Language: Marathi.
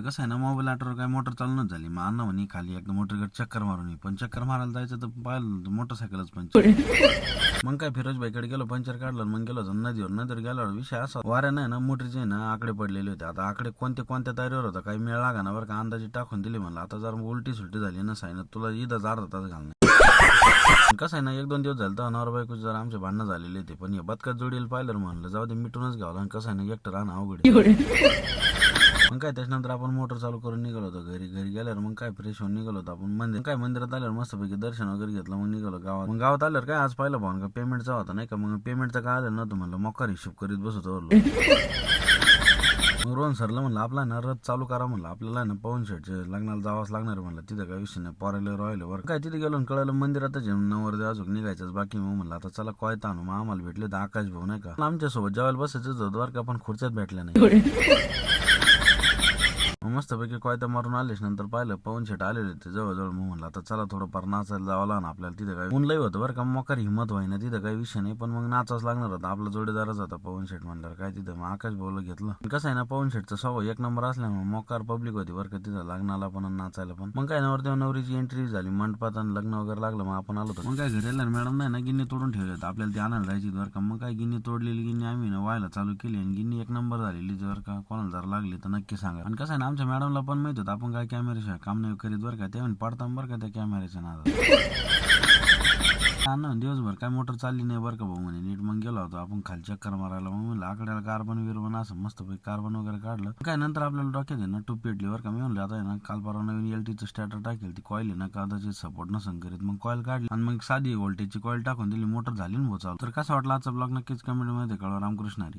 कसं आहे ना, मोबाईल आटवर काय मोटर चालूनच झाली. मग अण्णा म्हणे खाली एकदा मोटरकडे चक्कर मारून ये. पण चक्कर मारायला जायचं तर पाहिलं मोटरसायकलच पंचर. मग काय फिरोज भाईकडे गेलो, पंचर काढलं. मग गेलो नदीवर. नदीवर गेल्यावर विषय असा वाऱ्यानं ना मोटरचे ना आकडे पडलेले होते. आता आकडे कोणत्या तयारीवर होता काही मेळ लागा ना बरं का. अंदाजे टाकून दिले म्हणलं आता जर उलटी सुलटी झाली ना साईन तुला इथंच अर्धा तास घालणार. कसं आहे ना, 1-2 दिवस झालं तर नवरा बायको जरा आमचे भांडणं झालेले होते. पण हे बदकात जोडीला पाहिलं म्हणलं जाऊ दे मिटूनच घ्यावं. आणि कसं आहे ना, एकटं राहणं अवघड आहे. मग काय त्याच्यानंतर आपण मोटर चालू करून निघालो होतो घरी गेल्यावर. मग काय फ्रेश होऊन निघालो होतो आपण मंदिरात आल्यावर मस्तपैकी दर्शन वगैरे घेतलं. मग निघालो गावात. मग गावात आल्यावर काय आज पाहिलं भाऊ का पेमेंटचा होता नाही का. मग पेमेंटचा काय आलं नव्हतं म्हणलं मोकार हिशोब करीत बसतो. मग रोहन सरला म्हणलं आपला ना रथ चालू करा म्हणलं. आपल्याला ना पवन शेटचे लग्नाला जावंच लागणार म्हणलं. तिथं काय विषय नाही पोरायला राहिलं बरं काय. तिथे गेलो कळलं मंदिरातच नवरदेव अजून निघायचंच बाकी. मग म्हणलं आता चला कोयता आणू. मग आम्हाला भेटले तर आकाश भाऊ नाही का आमच्यासोबत जेवायला बसायचंच होतं बरं का. पण खुर्च्यात भेटल्या नाही. मस्तपैकी कोयता मारून आलेच. नंतर पाहिलं पवन शेट आलेले होते जवळजवळ. मग म्हणलं आता चला थोडंफार नाचायला जावं लागणार आपल्याला. तिथं काय ऊन लई होतं बरं का. मोकार हिंमत व्हायना तिथं काही विषय नाही. पण मग नाचाच लागणार होता. आपला जोडीदारच होता पवन शेट म्हणल्यावर काय. तिथं मग आकाश भाऊला घेतलं. कसं आहे ना पवन शेटचा स्वभाव एक नंबर असल्यामुळे मोकार पब्लिक होती बरं का तिथं लग्नाला पण आणि नाचायला पण. मग काय नवरदेव नवरीची एंट्री झाली मंडपात आणि लग्न वगैरे लागलं. मग आपण आलो होतो. मग काय घरी मॅडम नाही ना गिन्नी तोडून ठेवले होते आपल्याला ती आणायला जायची बरं का. मग काय गिन्नी तोडलेली गिन्नी आम्ही ना व्हायला चालू केली. आणि गिन्नी एक नंबर झालेली जर का कोणाला जर लागली तर नक्की सांगा. आणि कसं आहे ना आमच्या मॅडमला पण माहित होतं आपण काय कॅमेऱ्याशिवाय काम नाही करीत बरं का. ते पडता बरं का त्या कॅमेऱ्याच्या नादात. दिवसभर काय मोटर चालली नाही बरं का भाऊ म्हणे नीट. मग गेलो होतो आपण खाली चक्कर मारायला. मग म्हणलं आकड्याला कार्बन असं मस्त कार्बन वगैरे काढलं. काय नंतर आपल्याला डोक्यात आहे ना टूप पेटली बरं का. मी म्हणलं आता आहे ना काल परवा नवीन LTचं स्टार्टर टाकेल. ती कॉईल आहे ना कदाचित सपोर्ट नसन करीत. मग कॉईल काढली आणि मग साधी व्होल्टेजची कॉईल टाकून दिली. मोटर झाली ना भाऊ चालू. तर कसं वाटलं आजचा ब्लॉग नक्कीच कमेंट मध्ये कळवा. रामकृष्ण हरी.